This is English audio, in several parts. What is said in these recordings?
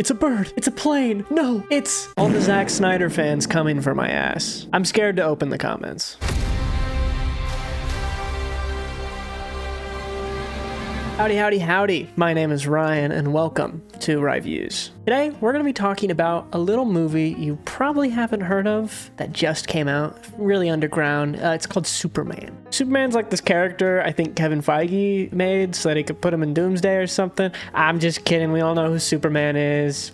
It's a bird. It's a plane. No, it's all the Zack Snyder fans coming for my ass. I'm scared to open the comments. Howdy, howdy, howdy. My name is Ryan, and welcome to Ryviews. Today, we're going to be talking about a little movie you probably haven't heard of that just came out, really underground. It's called Superman. Superman's like this character I think Kevin Feige made so that he could put him in Doomsday or something. I'm just kidding. We all know who Superman is.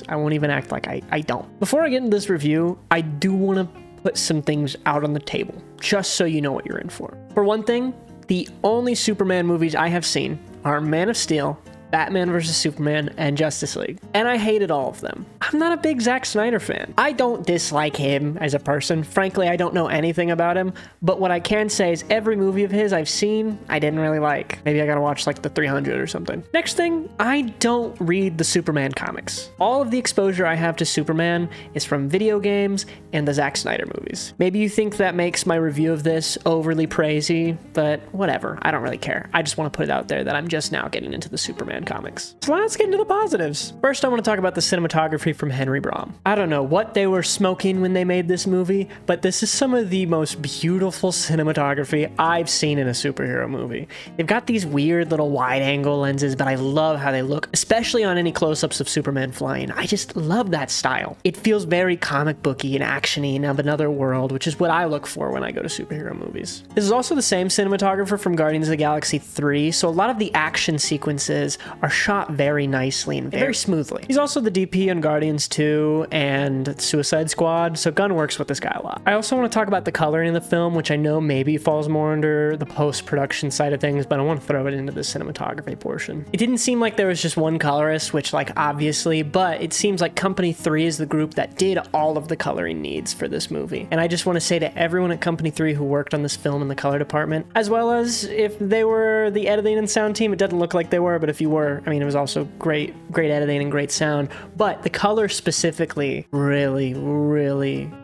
I won't even act like I don't. Before I get into this review, I do want to put some things out on the table, just so you know what you're in for. For one thing, the only Superman movies I have seen are Man of Steel, Batman vs. Superman, and Justice League. And I hated all of them. I'm not a big Zack Snyder fan. I don't dislike him as a person. Frankly, I don't know anything about him. But what I can say is every movie of his I've seen, I didn't really like. Maybe I gotta watch like the 300 or something. Next thing, I don't read the Superman comics. All of the exposure I have to Superman is from video games and the Zack Snyder movies. Maybe you think that makes my review of this overly praisey, but whatever. I don't really care. I just want to put it out there that I'm just now getting into the Superman comics. So let's get into the positives. First, I want to talk about the cinematography from Henry Braum. I don't know what they were smoking when they made this movie, but this is some of the most beautiful cinematography I've seen in a superhero movie. They've got these weird little wide-angle lenses, but I love how they look, especially on any close-ups of Superman flying. I just love that style. It feels very comic booky and actiony and of another world, which is what I look for when I go to superhero movies. This is also the same cinematographer from Guardians of the Galaxy 3, so a lot of the action sequences are shot very nicely and very smoothly. He's also the DP on Guardians 2 and Suicide Squad, so Gunn works with this guy a lot. I also want to talk about the coloring in the film, which I know maybe falls more under the post-production side of things, but I want to throw it into the cinematography portion. It didn't seem like there was just one colorist, which like obviously, but it seems like Company 3 is the group that did all of the coloring needs for this movie. And I just want to say to everyone at Company 3 who worked on this film in the color department, as well as if they were the editing and sound team, it doesn't look like they were, but if you were, I mean, it was also great editing and great sound, but the color specifically really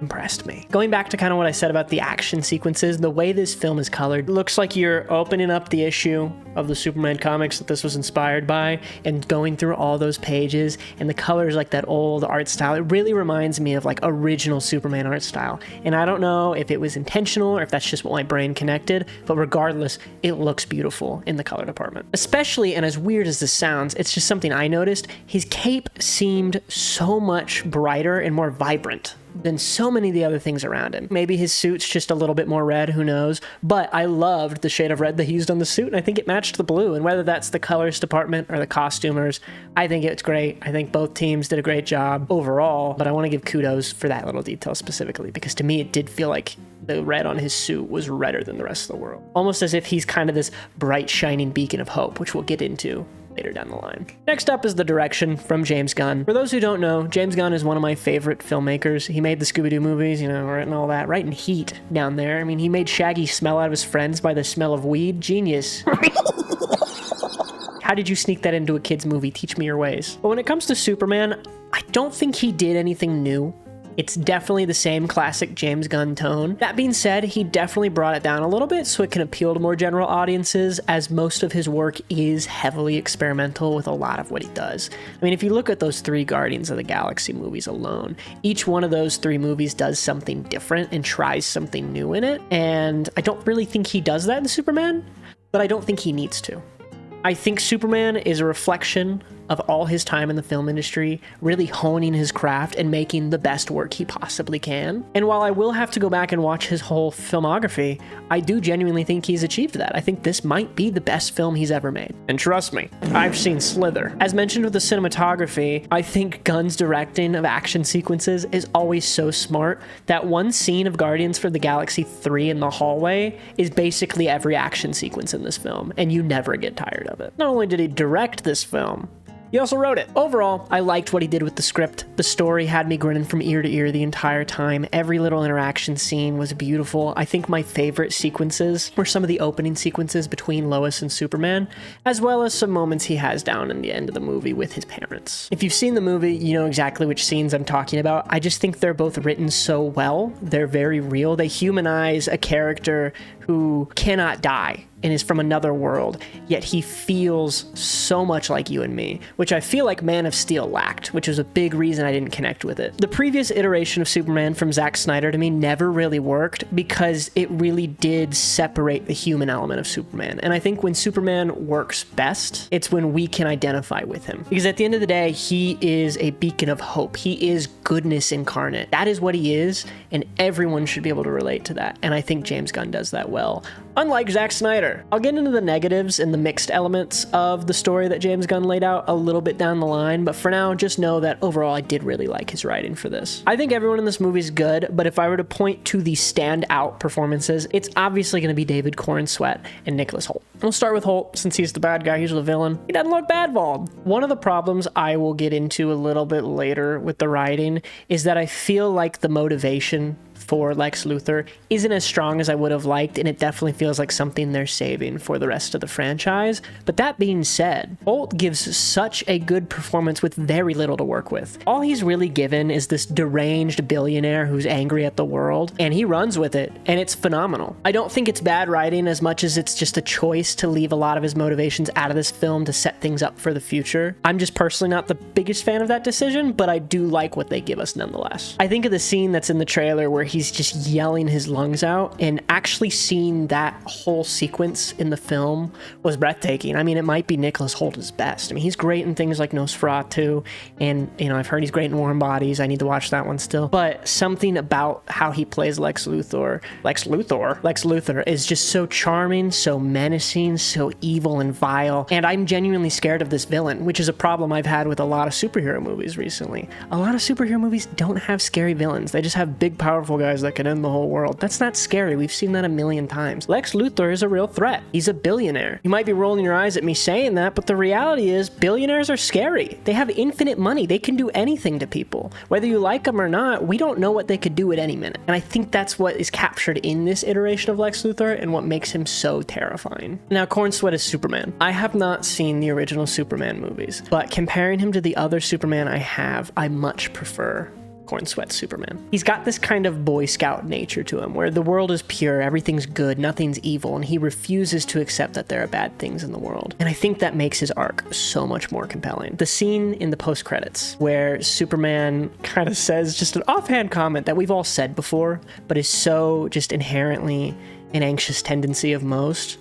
impressed me. Going back to kind of what I said about the action sequences, the way this film is colored looks like you're opening up the issue of the Superman comics that this was inspired by and going through all those pages, and the colors like that old art style. It really reminds me of like original Superman art style, and I don't know if it was intentional or if that's just what my brain connected, but regardless, it looks beautiful in the color department. Especially, and as weird as this sounds, it's just something I noticed, his cape seemed so much brighter and more vibrant than so many of the other things around him. Maybe his suit's just a little bit more red, who knows? But I loved the shade of red that he used on the suit, and I think it matched the blue. And whether that's the colors department or the costumers, I think it's great. I think both teams did a great job overall, but I want to give kudos for that little detail specifically, because to me it did feel like the red on his suit was redder than the rest of the world. Almost as if he's kind of this bright, shining beacon of hope, which we'll get into later down the line. Next up is the direction from James Gunn. For those who don't know, James Gunn is one of my favorite filmmakers. He made the Scooby-Doo movies, you know, and all that, right in Heat down there. I mean, he made Shaggy smell out of his friends by the smell of weed. Genius. How did you sneak that into a kid's movie? Teach me your ways. But when it comes to Superman, I don't think he did anything new. It's definitely the same classic James Gunn tone. That being said, he definitely brought it down a little bit so it can appeal to more general audiences, as most of his work is heavily experimental with a lot of what he does. I mean, if you look at those 3 Guardians of the Galaxy movies alone, each one of those 3 movies does something different and tries something new in it, and I don't really think he does that in Superman, but I don't think he needs to. I think Superman is a reflection of all his time in the film industry, really honing his craft and making the best work he possibly can. And while I will have to go back and watch his whole filmography, I do genuinely think he's achieved that. I think this might be the best film he's ever made. And trust me, I've seen Slither. As mentioned with the cinematography, I think Gunn's directing of action sequences is always so smart. That one scene of Guardians for the Galaxy 3 in the hallway is basically every action sequence in this film, and you never get tired of it. Not only did he direct this film, he also wrote it. Overall, I liked what he did with the script. The story had me grinning from ear to ear the entire time. Every little interaction scene was beautiful. I think my favorite sequences were some of the opening sequences between Lois and Superman, as well as some moments he has down in the end of the movie with his parents. If you've seen the movie, you know exactly which scenes I'm talking about. I just think they're both written so well. They're very real. They humanize a character who cannot die and is from another world, yet he feels so much like you and me, which I feel like Man of Steel lacked, which is a big reason I didn't connect with it. The previous iteration of Superman from Zack Snyder to me never really worked because it really did separate the human element of Superman. And I think when Superman works best, it's when we can identify with him. Because at the end of the day, he is a beacon of hope. He is goodness incarnate. That is what he is, and everyone should be able to relate to that. And I think James Gunn does that well. Unlike Zack Snyder. I'll get into the negatives and the mixed elements of the story that James Gunn laid out a little bit down the line, but for now, just know that overall I did really like his writing for this. I think everyone in this movie is good, but if I were to point to the standout performances, it's obviously going to be David Corenswet and Nicholas Hoult. We'll start with Hoult, since he's the bad guy, he's the villain. He doesn't look bad, Vald. One of the problems I will get into a little bit later with the writing is that I feel like the motivation for Lex Luthor isn't as strong as I would have liked, and it definitely feels like something they're saving for the rest of the franchise. But that being said, Hoult gives such a good performance with very little to work with. All he's really given is this deranged billionaire who's angry at the world, and he runs with it, and it's phenomenal. I don't think it's bad writing as much as it's just a choice to leave a lot of his motivations out of this film to set things up for the future. I'm just personally not the biggest fan of that decision, but I do like what they give us nonetheless. I think of the scene that's in the trailer where he's just yelling his lungs out, and actually seeing that whole sequence in the film was breathtaking. I mean, it might be Nicholas Hoult's best. I mean, he's great in things like Nosferatu, and, you know, I've heard he's great in Warm Bodies. I need to watch that one still. But something about how he plays Lex Luthor is just so charming, so menacing, so evil and vile, and I'm genuinely scared of this villain, which is a problem I've had with a lot of superhero movies recently. A lot of superhero movies don't have scary villains. They just have big, powerful guys that can end the whole world. That's not scary. We've seen that a million times. Lex Luthor is a real threat. He's a billionaire. You might be rolling your eyes at me saying that, but the reality is billionaires are scary. They have infinite money. They can do anything to people. Whether you like them or not, we don't know what they could do at any minute. And I think that's what is captured in this iteration of Lex Luthor and what makes him so terrifying. Now, Corenswet is Superman. I have not seen the original Superman movies, but comparing him to the other Superman I much prefer Corenswet's Superman. He's got this kind of Boy Scout nature to him, where the world is pure, everything's good, nothing's evil, and he refuses to accept that there are bad things in the world. And I think that makes his arc so much more compelling. The scene in the post-credits where Superman kind of says just an offhand comment that we've all said before, but is so just inherently an anxious tendency of most,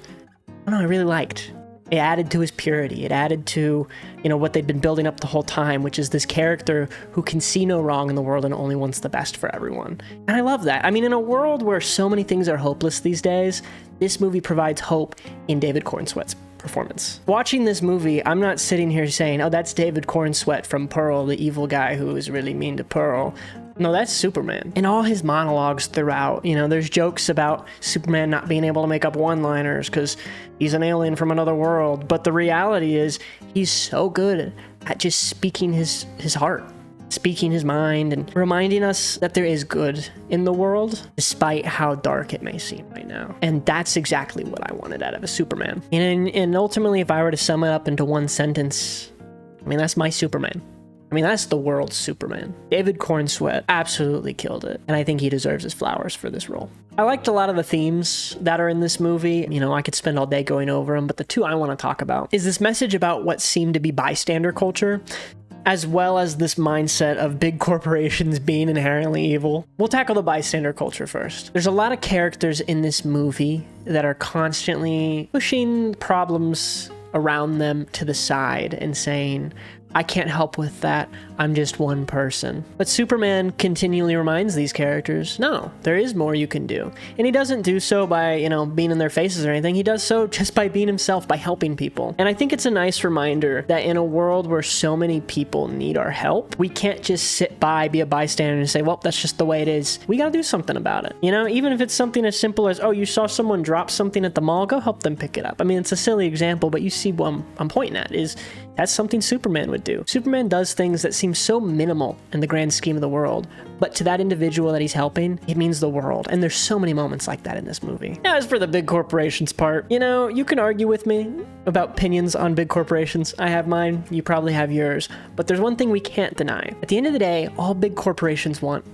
I don't know, I really liked. It added to his purity. It added to, you know, what they'd been building up the whole time, which is this character who can see no wrong in the world and only wants the best for everyone. And I love that. I mean, in a world where so many things are hopeless these days, this movie provides hope in David Corenswet's performance. Watching this movie, I'm not sitting here saying, oh, that's David Corenswet from Pearl, the evil guy who is really mean to Pearl. No, that's Superman. In all his monologues throughout, you know, there's jokes about Superman not being able to make up one-liners because he's an alien from another world. But the reality is he's so good at just speaking his heart, speaking his mind, and reminding us that there is good in the world, despite how dark it may seem right now. And that's exactly what I wanted out of a Superman. And ultimately, if I were to sum it up into one sentence, I mean, that's my Superman. I mean, that's the world's Superman. David Corenswet absolutely killed it, and I think he deserves his flowers for this role. I liked a lot of the themes that are in this movie. You know, I could spend all day going over them, but the two I want to talk about is this message about what seemed to be bystander culture, as well as this mindset of big corporations being inherently evil. We'll tackle the bystander culture first. There's a lot of characters in this movie that are constantly pushing problems around them to the side and saying, I can't help with that. I'm just one person. But Superman continually reminds these characters, no, there is more you can do. And he doesn't do so by, you know, being in their faces or anything. He does so just by being himself, by helping people. And I think it's a nice reminder that in a world where so many people need our help, we can't just sit by, be a bystander and say, well, that's just the way it is. We gotta do something about it. You know, even if it's something as simple as, oh, you saw someone drop something at the mall, go help them pick it up. I mean, it's a silly example, but you see what I'm pointing at is that's something Superman would do. Superman does things that seem so minimal in the grand scheme of the world, but to that individual that he's helping, it means the world. And there's so many moments like that in this movie. As for the big corporations part, you know, you can argue with me about opinions on big corporations. I have mine, you probably have yours, but there's one thing we can't deny. At the end of the day, all big corporations want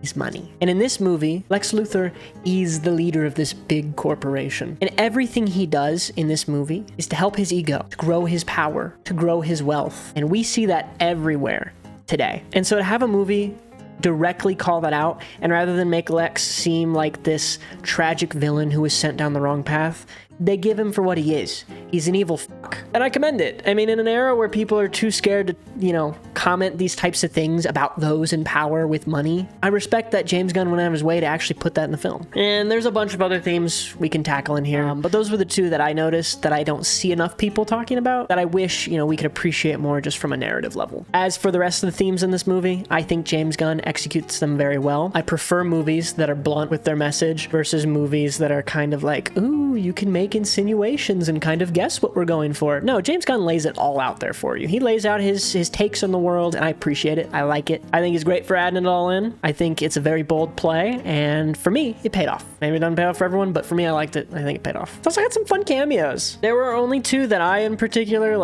is money. And in this movie, Lex Luthor is the leader of this big corporation. And everything he does in this movie is to help his ego, to grow his power, to grow his wealth. And we see that everywhere today. And so to have a movie directly call that out, and rather than make Lex seem like this tragic villain who was sent down the wrong path, they give him for what he is. He's an evil fuck. And I commend it. I mean, in an era where people are too scared to, comment these types of things about those in power with money, I respect that James Gunn went out of his way to actually put that in the film. And there's a bunch of other themes we can tackle in here, but those were the two that I noticed that I don't see enough people talking about, that I wish, we could appreciate more just from a narrative level. As for the rest of the themes in this movie, I think James Gunn executes them very well. I prefer movies that are blunt with their message versus movies that are kind of like, ooh, you can make insinuations and kind of guess what we're going for. No, James Gunn lays it all out there for you. He lays out his takes on the world, and I appreciate it. I like it. I think he's great for adding it all in. I think it's a very bold play, and for me, it paid off. Maybe it doesn't pay off for everyone, but for me, I liked it. I think it paid off. It's also got some fun cameos. There were only two that I, in particular,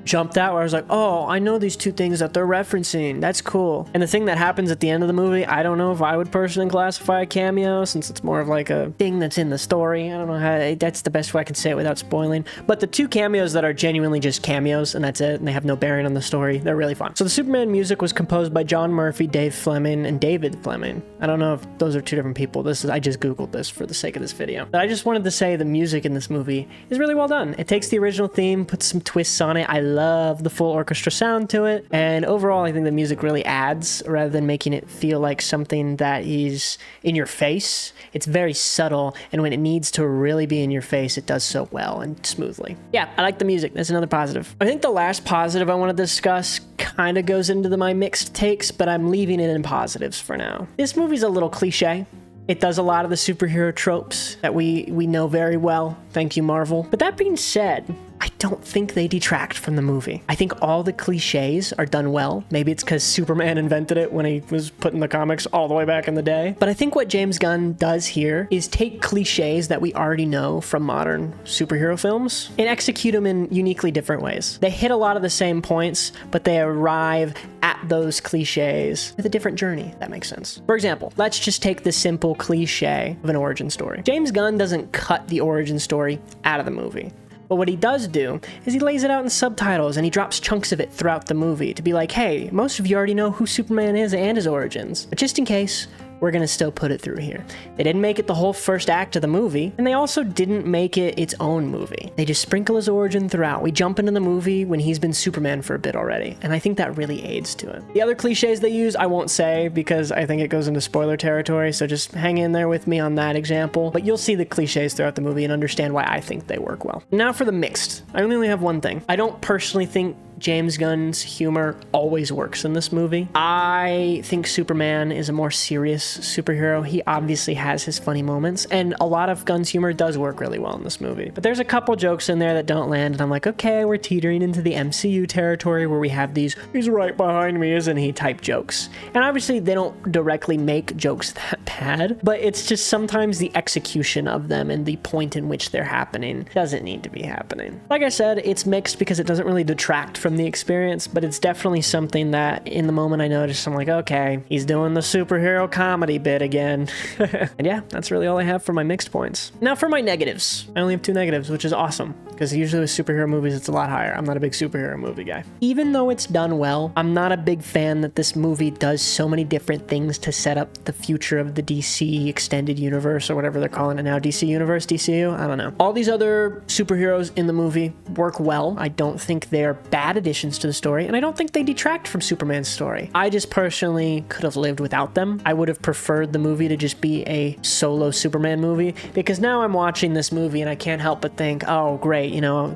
jumped out where I was like, oh, I know these two things that they're referencing. That's cool. And the thing that happens at the end of the movie, I don't know if I would personally classify a cameo, since it's more of like a thing that's in the story. I don't know how, that's the best way I can say it without spoiling. But the two cameos that are genuinely just cameos, and that's it, and they have no bearing on the story, they're really fun. So the Superman music was composed by John Murphy, Dave Fleming, and David Fleming. I don't know if those are two different people. I just Googled this for the sake of this video. But I just wanted to say the music in this movie is really well done. It takes the original theme, puts some twists on it. I love the full orchestra sound to it, and overall I think the music really adds rather than making it feel like something that is in your face. It's very subtle, and when it needs to really be in your face, it does so well and smoothly. Yeah, I like the music. That's another positive. I think the last positive I want to discuss kind of goes into my mixed takes, but I'm leaving it in positives for now. This movie's a little cliche. It does a lot of the superhero tropes that we know very well. Thank you, Marvel. But that being said, I don't think they detract from the movie. I think all the cliches are done well. Maybe it's because Superman invented it when he was putting the comics all the way back in the day. But I think what James Gunn does here is take cliches that we already know from modern superhero films and execute them in uniquely different ways. They hit a lot of the same points, but they arrive at those cliches with a different journey, if that makes sense. For example, let's just take the simple cliche of an origin story. James Gunn doesn't cut the origin story out of the movie. But what he does do is he lays it out in subtitles, and he drops chunks of it throughout the movie to be like, hey, most of you already know who Superman is and his origins. But just in case, we're gonna still put it through here. They didn't make it the whole first act of the movie, and they also didn't make it its own movie. They just sprinkle his origin throughout. We jump into the movie when he's been Superman for a bit already, and I think that really aids to it. The other cliches they use, I won't say because I think it goes into spoiler territory, so just hang in there with me on that example, but you'll see the cliches throughout the movie and understand why I think they work well. Now for the mixed. I only have one thing. I don't personally think James Gunn's humor always works in this movie. I think Superman is a more serious superhero. He obviously has his funny moments, and a lot of Gunn's humor does work really well in this movie. But there's a couple jokes in there that don't land, and I'm like, okay, we're teetering into the MCU territory where we have these, he's right behind me, isn't he, type jokes. And obviously they don't directly make jokes that bad, but it's just sometimes the execution of them and the point in which they're happening doesn't need to be happening. Like I said, it's mixed because it doesn't really detract from the experience, but it's definitely something that in the moment I noticed, I'm like, okay, he's doing the superhero comedy bit again. And yeah, that's really all I have for my mixed points. Now for my negatives. I only have two negatives, which is awesome, because usually with superhero movies, it's a lot higher. I'm not a big superhero movie guy. Even though it's done well, I'm not a big fan that this movie does so many different things to set up the future of the DC extended universe, or whatever they're calling it now. DC Universe, DCU? I don't know. All these other superheroes in the movie work well. I don't think they're bad additions to the story, and I don't think they detract from Superman's story. I just personally could have lived without them. I would have preferred the movie to just be a solo Superman movie, because now I'm watching this movie and I can't help but think, oh great,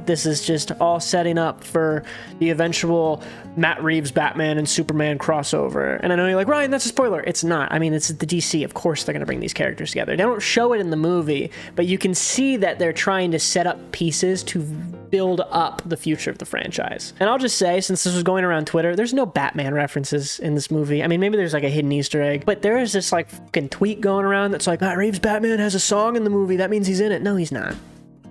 this is just all setting up for the eventual Matt Reeves Batman and Superman crossover. And I know you're like, Ryan, that's a spoiler. It's not. I mean, it's the DC. Of course they're going to bring these characters together. They don't show it in the movie, but you can see that they're trying to set up pieces to build up the future of the franchise. And I'll just say, since this was going around Twitter, there's no Batman references in this movie. I mean, maybe there's like a hidden Easter egg, but there is this like fucking tweet going around that's like, Matt Reeves Batman has a song in the movie. That means he's in it. No, he's not.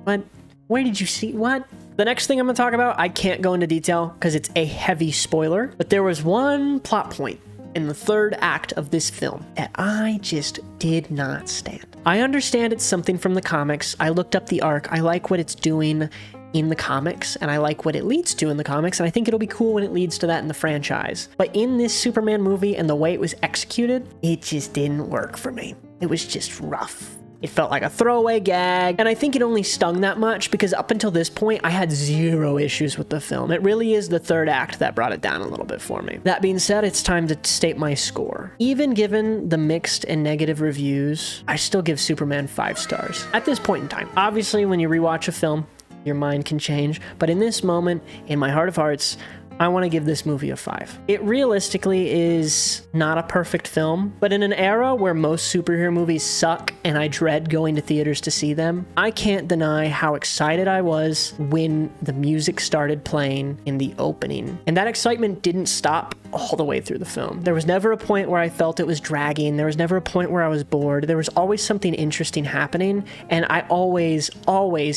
What? Where did you see? What? The next thing I'm going to talk about, I can't go into detail because it's a heavy spoiler, but there was one plot point in the third act of this film that I just did not stand. I understand it's something from the comics. I looked up the arc. I like what it's doing in the comics, and I like what it leads to in the comics, and I think it'll be cool when it leads to that in the franchise. But in this Superman movie and the way it was executed, it just didn't work for me. It was just rough. It felt like a throwaway gag, and I think it only stung that much because up until this point, I had zero issues with the film. It really is the third act that brought it down a little bit for me. That being said, it's time to state my score. Even given the mixed and negative reviews, I still give Superman 5 stars at this point in time. Obviously, when you rewatch a film, your mind can change, but in this moment, in my heart of hearts, I want to give this movie a 5. It realistically is not a perfect film, but in an era where most superhero movies suck and I dread going to theaters to see them, I can't deny how excited I was when the music started playing in the opening. And that excitement didn't stop all the way through the film. There was never a point where I felt it was dragging. There was never a point where I was bored. There was always something interesting happening, and I always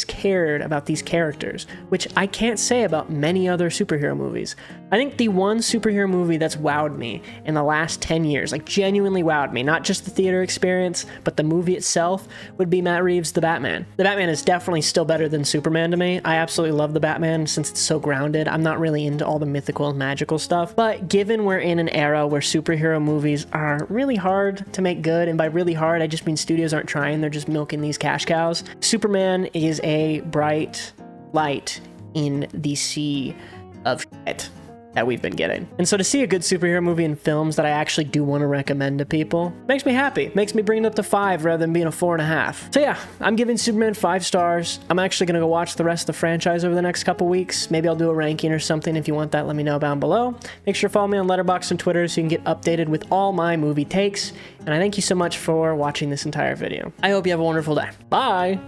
cared about these characters, which I can't say about many other superhero movies. I think the one superhero movie that's wowed me in the last 10 years, like genuinely wowed me, not just the theater experience, but the movie itself, would be Matt Reeves' The Batman. The Batman is definitely still better than Superman to me. I absolutely love The Batman since it's so grounded. I'm not really into all the mythical and magical stuff, but given we're in an era where superhero movies are really hard to make good, and by really hard, I just mean studios aren't trying, they're just milking these cash cows, Superman is a bright light in the sea of shit that we've been getting. And so to see a good superhero movie in films that I actually do want to recommend to people makes me happy. Makes me bring it up to 5 rather than being a 4.5. So yeah, I'm giving Superman 5 stars. I'm actually going to go watch the rest of the franchise over the next couple weeks. Maybe I'll do a ranking or something. If you want that, let me know down below. Make sure to follow me on Letterboxd and Twitter so you can get updated with all my movie takes. And I thank you so much for watching this entire video. I hope you have a wonderful day. Bye!